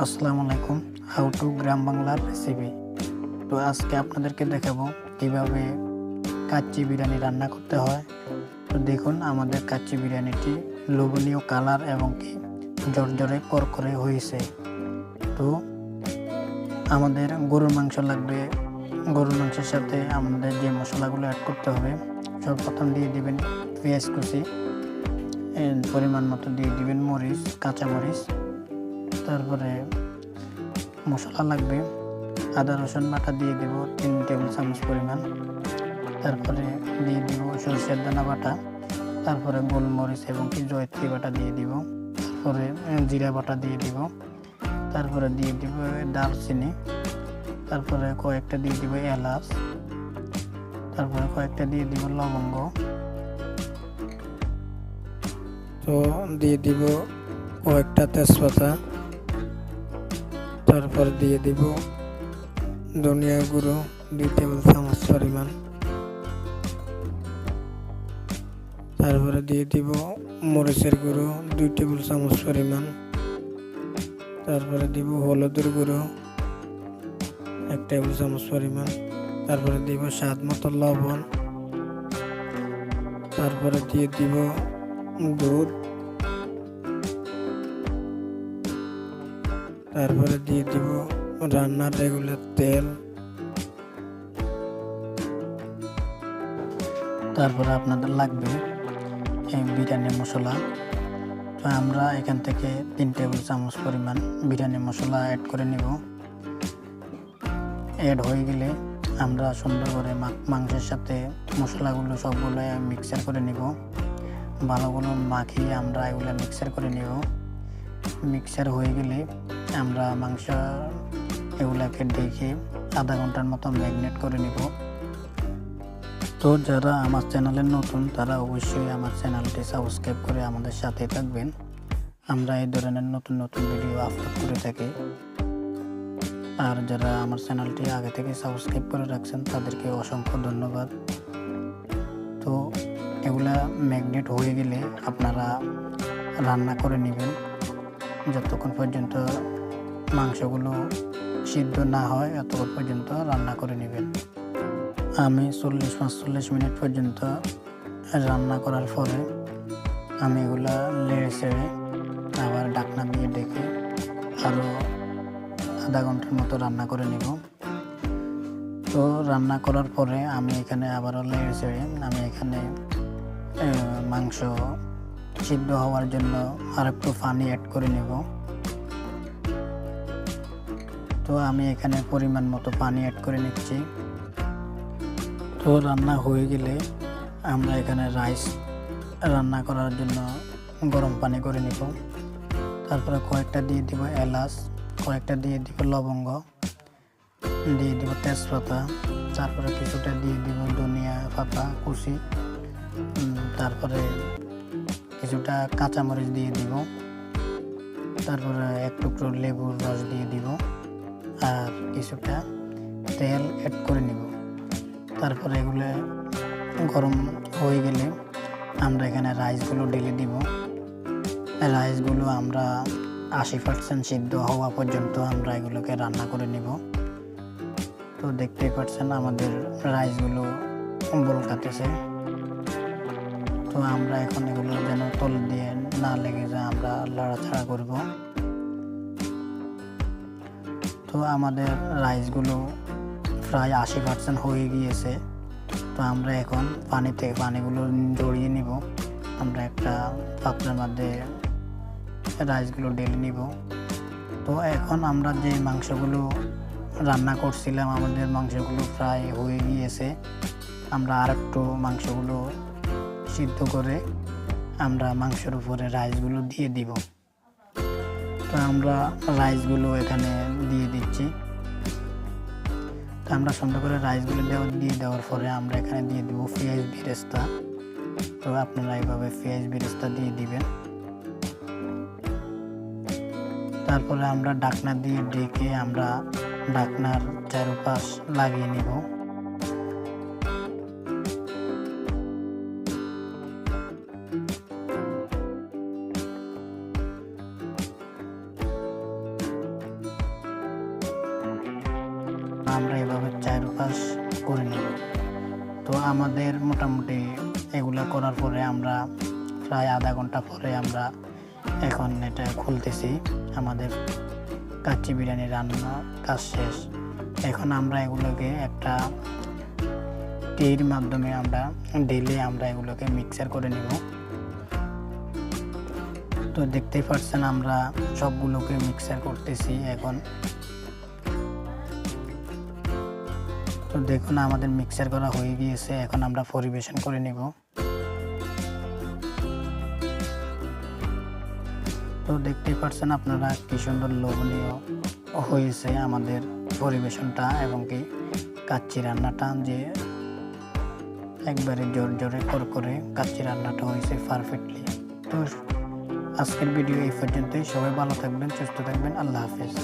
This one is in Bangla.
আসসালামু আলাইকুম। হাউ টু গ্রাম বাংলার রেসিপি। তো আজকে আপনাদেরকে দেখাবো কিভাবে কাচ্চি বিরিয়ানি রান্না করতে হয়। তো দেখুন আমাদের কাচ্চি বিরিয়ানিটি লোভনীয় কালার এবং কি জর্জরে করকরে হয়েছে। তো আমাদের গরুর মাংস লাগবে। গরুর মাংসের সাথে আমাদের যে মশলাগুলো অ্যাড করতে হবে, সর্বপ্রথম দিয়ে দিবেন পেঁয়াজ কুচি, পরিমাণ মতো দিয়ে দিবেন মরিচ, কাঁচা মরিচ। তারপরে মশলা লাগবে আদা রসুন বাটা দিয়ে দেব 3 টেবিল চামচ পরিমাণ। তারপরে দিয়ে দিব সরষের দানা বাটা, তারপরে গোলমরিচ এবং কি জয়ত্রী বাটা দিয়ে দিব, তারপরে জিরা বাটা দিয়ে দিব, তারপরে দিয়ে দিব দারচিনি, তারপরে কয়েকটা দিয়ে দিব এলাচ, তারপরে কয়েকটা দিয়ে দিব লবঙ্গ। তো দিয়ে দিব কয়েকটা তেজপাতা, তারপর দিয়ে দিব ধনিয়া গুঁড়ো 2 টেবিল চামচ পরিমাণ, তারপরে দিয়ে দিব মরিচের গুঁড়ো 2 টেবিল চামচ পরিমাণ, তারপরে দিব হলুদের গুঁড়ো 1 টেবিল চামচ পরিমাণ, তারপরে দিব স্বাদ মতো লবণ, তারপরে দিয়ে দিব দুধ, তারপরে দিয়ে দিব রান্নার রেগুলার তেল, তারপরে আপনাদের লাগবে বিরিয়ানি মশলা। তো আমরা এখান থেকে 3 টেবিল চামচ পরিমাণ বিরিয়ানি মশলা অ্যাড করে নেব। অ্যাড হয়ে গেলে আমরা সুন্দর করে মাংসের সাথে মশলাগুলো সবগুলো মিক্সার করে নেব। ভালোগুলো মাখিয়ে আমরা এগুলো মিক্সার করে নেব। মিক্সার হয়ে গেলে আমরা মাংস এগুলাকে ডেকে আধা ঘন্টার মতো ম্যারিনেট করে নেব। তো যারা আমার চ্যানেলে নতুন তারা অবশ্যই আমার চ্যানেলটি সাবস্ক্রাইব করে আমাদের সাথে থাকবেন। আমরা এই ধরনের নতুন নতুন ভিডিও আপলোড করে থাকি। আর যারা আমার চ্যানেলটি আগে থেকে সাবস্ক্রাইব করে রাখছেন তাদেরকে অসংখ্য ধন্যবাদ। তো এগুলা ম্যারিনেট হয়ে গেলে আপনারা রান্না করে নেবেন যতক্ষণ পর্যন্ত মাংসগুলো সিদ্ধ না হয়, ততক্ষণ পর্যন্ত রান্না করে নেবেন। আমি 40-45 মিনিট পর্যন্ত রান্না করার পরে আমি এগুলা নেড়ে চেড়ে আবার ঢাকনা দিয়ে ডেকে আরও আধা ঘন্টার মতো রান্না করে নেব। তো রান্না করার পরে আমি এখানে আবারও নেড়ে চেড়ে আমি এখানে মাংস সিদ্ধ হওয়ার জন্য আর একটু পানি অ্যাড করে নেব। তো আমি এখানে পরিমাণ মতো পানি অ্যাড করে নিচ্ছি। তো রান্না হয়ে গেলে আমরা এখানে রাইস রান্না করার জন্য গরম পানি করে নেব। তারপরে কয়েকটা দিয়ে দিব এলাচ, কয়েকটা দিয়ে দিব লবঙ্গ, দিয়ে দিব তেজপাতা, তারপরে কিছুটা দিয়ে দিব ধনিয়া পাতা কুচি, তারপরে কিছুটা কাঁচামরিচ দিয়ে দিব, তারপরে এক টুকরো লেবুর রস দিয়ে দিব আর কিছুটা তেল অ্যাড করে নেব। তারপরে এগুলো গরম হয়ে গেলে আমরা এখানে রাইসগুলো ঢেলে দিব। রাইসগুলো আমরা 80% সিদ্ধ হওয়া পর্যন্ত আমরা এগুলোকে রান্না করে নেব। তো দেখতেই পাচ্ছেন আমাদের রাইসগুলো বলকাতেছে। তো আমরা এখন এগুলো যেন তল দিয়ে না লেগে যায় আমরা লাড়াচাড়া করব। তো আমাদের রাইসগুলো প্রায় 80% হয়ে গিয়েছে। তো আমরা এখন পানিগুলো জড়িয়ে নিব। আমরা একটা পাত্রের মধ্যে রাইসগুলো ঢেলে নিব। তো এখন আমরা যে মাংসগুলো রান্না করছিলাম আমাদের মাংসগুলো প্রায় হয়ে গিয়েছে। আমরা আর একটু মাংসগুলো সিদ্ধ করে আমরা মাংসের উপরে রাইসগুলো দিয়ে দিব। তো আমরা রাইসগুলো এখানে দিয়ে দিচ্ছি। তো আমরা সুন্দর করে রাইসগুলো দিয়ে দেওয়ার পরে আমরা এখানে দিয়ে দেবো পেঁয়াজ বেরেস্তা। তো আপনারা এইভাবে পেঁয়াজ বেরেস্তা দিয়ে দিবেন। তারপরে আমরা ঢাকনা দিয়ে ডেকে আমরা ঢাকনার চারপাশ লাগিয়ে নেব। আমরা এভাবে চারপাশ করে নেব। তো আমাদের মোটামুটি এগুলা করার পরে আমরা প্রায় আধা ঘন্টা পরে আমরা এখন এটা খুলতেছি। আমাদের কাচ্চি বিরিয়ানি রান্না কাজ শেষ। এখন আমরা এগুলোকে একটা টির মাধ্যমে আমরা ঢেলে আমরা এগুলোকে মিক্সার করে নেব। তো দেখতেই পাচ্ছেন আমরা সবগুলোকে মিক্সার করতেছি এখন। তো দেখুন আমাদের মিক্সার করা হয়ে গিয়েছে, এখন আমরা পরিবেশন করে নেব। তো দেখতেই পাচ্ছেন আপনারা কি সুন্দর লোভনীয় হয়েছে আমাদের পরিবেশনটা, এবং কি কাচ্চি রান্নাটা যে একবারে জোর জোরে করে কাচ্চি রান্নাটা হয়েছে পারফেক্টলি। তো আজকের ভিডিও এই পর্যন্তই। সবাই ভালো থাকবেন, সুস্থ থাকবেন। আল্লাহ হাফেজ।